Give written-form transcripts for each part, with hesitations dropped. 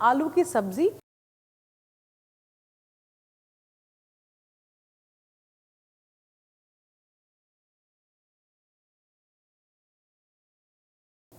आलू की सब्जी।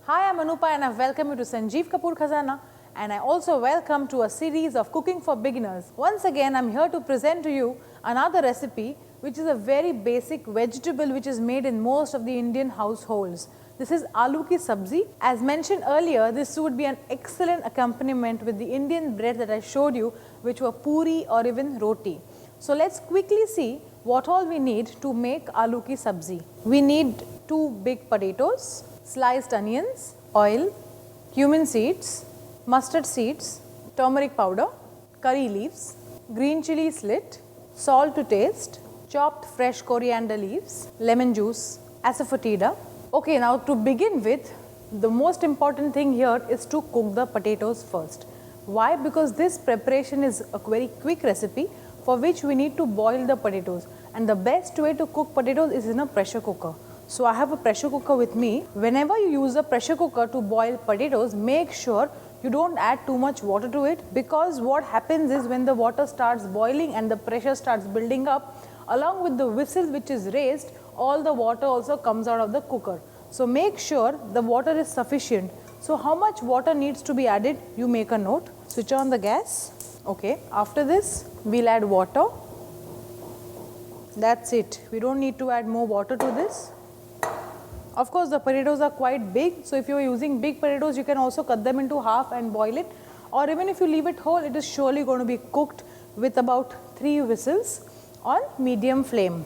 Hi, I'm Anupa and I welcome you to Sanjeev Kapoor Khazana, and I also welcome to a series of cooking for beginners. Once again, I'm here to present to you another recipe which is a very basic vegetable which is made in most of the Indian households. This is aloo ki sabzi. As mentioned earlier, this would be an excellent accompaniment with the Indian bread that I showed you, which were puri or even roti. So let's quickly see what all we need to make aloo ki sabzi. We need 2 big potatoes, sliced onions, oil, cumin seeds, mustard seeds, turmeric powder, curry leaves, green chilli slit, salt to taste, chopped fresh coriander leaves, lemon juice, asafoetida. Okay, now to begin with, the most important thing here is to cook the potatoes first. Why? Because this preparation is a very quick recipe for which we need to boil the potatoes, and the best way to cook potatoes is in a pressure cooker. So I have a pressure cooker with me. Whenever you use a pressure cooker to boil potatoes, make sure you don't add too much water to it, because what happens is when the water starts boiling and the pressure starts building up, along with the whistle which is raised, all the water also comes out of the cooker. So make sure the water is sufficient. So how much water needs to be added, you make a note. Switch on the gas. Okay, after this we'll add water. That's it. We don't need to add more water to this. Of course, the potatoes are quite big, so if you are using big potatoes, you can also cut them into half and boil it, or even if you leave it whole, it is surely going to be cooked with about 3 whistles on medium flame.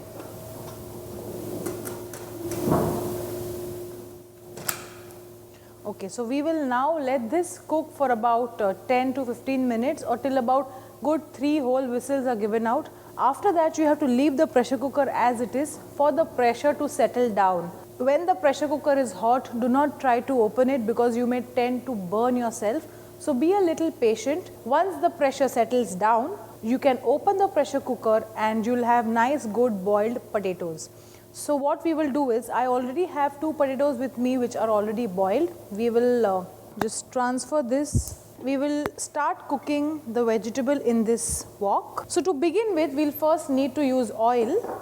Okay, so we will now let this cook for about 10 to 15 minutes, or till about good 3 whole whistles are given out. After that, you have to leave the pressure cooker as it is for the pressure to settle down. When the pressure cooker is hot, do not try to open it because you may tend to burn yourself. So be a little patient. Once the pressure settles down, you can open the pressure cooker and you'll have nice good boiled potatoes. So what we will do is, I already have 2 potatoes with me which are already boiled. We will just transfer this. We will start cooking the vegetable in this wok. So to begin with, we'll first need to use oil.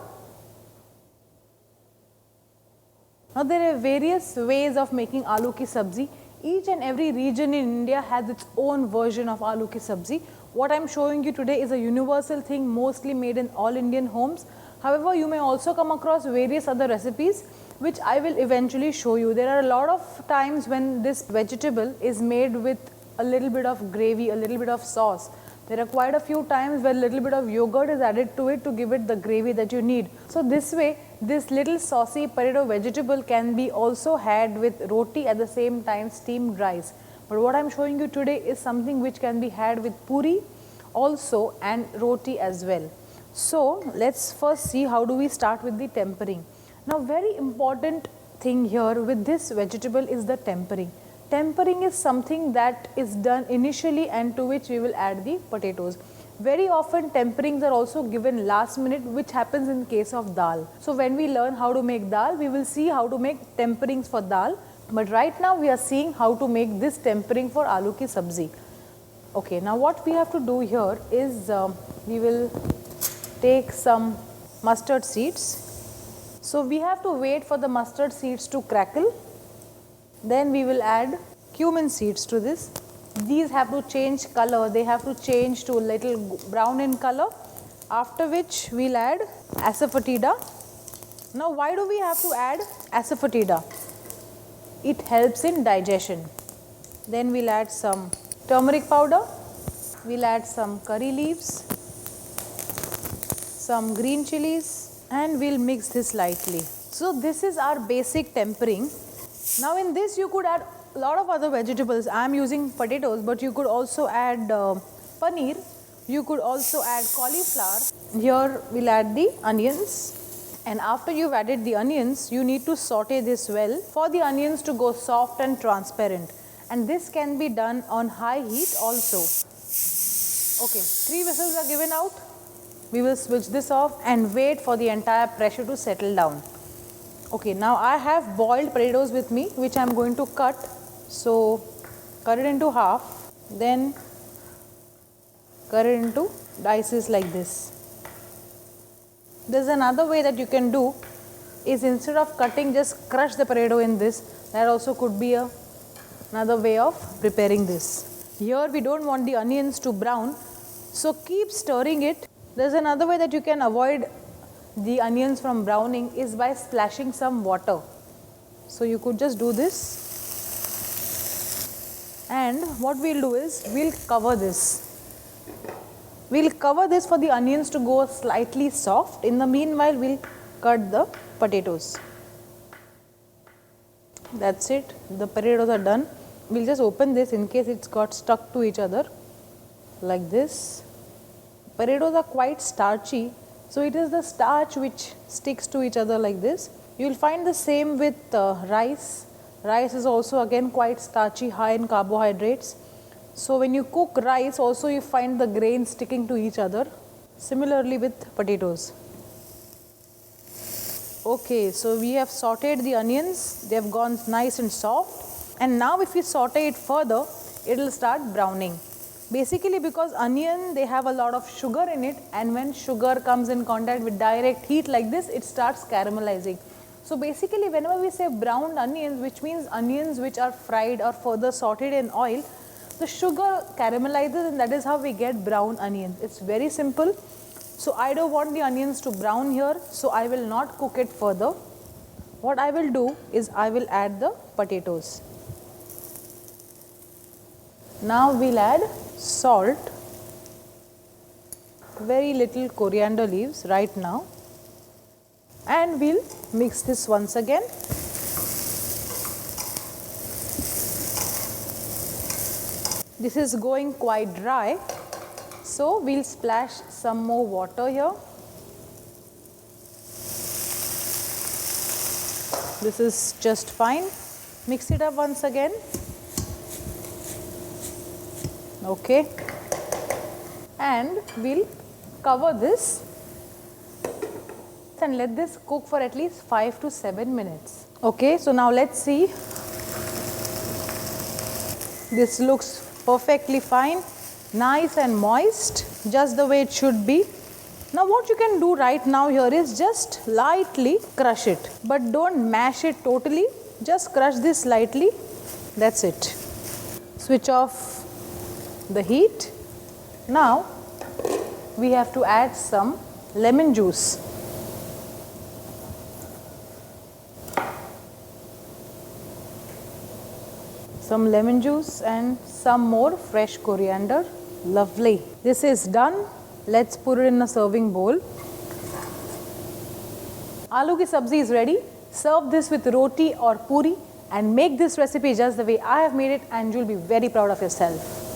Now there are various ways of making aloo ki sabzi. Each and every region in India has its own version of aloo ki sabzi. What I am showing you today is a universal thing, mostly made in all Indian homes. However, you may also come across various other recipes which I will eventually show you. There are a lot of times when this vegetable is made with a little bit of gravy, a little bit of sauce. There are quite a few times where a little bit of yogurt is added to it to give it the gravy that you need. So this way, this little saucy potato vegetable can be also had with roti, at the same time steamed rice. But what I am showing you today is something which can be had with puri also and roti as well. So let's first see how do we start with the tempering. Now very important thing here with this vegetable is the tempering. Tempering is something that is done initially and to which we will add the potatoes. Very often temperings are also given last minute, which happens in case of dal. So when we learn how to make dal, we will see how to make temperings for dal. But right now we are seeing how to make this tempering for aloo ki sabzi. Okay, now what we have to do here is we will take some mustard seeds. So we have to wait for the mustard seeds to crackle. Then we will add cumin seeds to this. These have to change color, they have to change to a little brown in color, after which we will add asafoetida. Now why do we have to add asafoetida? It helps in digestion. Then we will add some turmeric powder, we will add some curry leaves, some green chillies, and we will mix this lightly. So this is our basic tempering. Now in this you could add a lot of other vegetables. I am using potatoes, but you could also add paneer, you could also add cauliflower. Here we will add the onions, and after you have added the onions, you need to saute this well for the onions to go soft and transparent, and this can be done on high heat also. Okay, 3 whistles are given out. We will switch this off and wait for the entire pressure to settle down. Okay, now I have boiled potatoes with me which I am going to cut. So cut it into half, then cut it into dices like this. There's another way that you can do is instead of cutting, just crush the potato in this. That also could be another way of preparing this. Here we don't want the onions to brown, so keep stirring it. There's another way that you can avoid the onions from browning is by splashing some water. So you could just do this, and what we'll do is we'll cover this. We'll cover this for the onions to go slightly soft. In the meanwhile, we'll cut the potatoes. That's it. The potatoes are done. We'll just open this in case it's got stuck to each other like this. Potatoes are quite starchy, so it is the starch which sticks to each other like this. You will find the same with rice. Rice is also again quite starchy, high in carbohydrates. So when you cook rice also you find the grains sticking to each other. Similarly with potatoes. Okay, so we have sauteed the onions. They have gone nice and soft. And now if we saute it further, it will start browning. Basically because onion, they have a lot of sugar in it, and when sugar comes in contact with direct heat like this, it starts caramelizing. So basically whenever we say browned onions, which means onions which are fried or further sauteed in oil, the sugar caramelizes and that is how we get brown onions. It's very simple. So I don't want the onions to brown here, so I will not cook it further. What I will do is I will add the potatoes. Now we'll add salt, very little coriander leaves right now, and we'll mix this once again. This is going quite dry, so we'll splash some more water here. This is just fine. Mix it up once again. Okay, and we'll cover this and let this cook for at least 5 to 7 minutes. Okay, so now let's see. This looks perfectly fine, nice and moist, just the way it should be. Now what you can do right now here is just lightly crush it, but don't mash it totally, just crush this lightly. That's it. Switch off the heat. Now we have to add some lemon juice. Some lemon juice and some more fresh coriander. Lovely. This is done. Let's put it in a serving bowl. Aloo ki sabzi is ready. Serve this with roti or puri and make this recipe just the way I have made it, and you'll be very proud of yourself.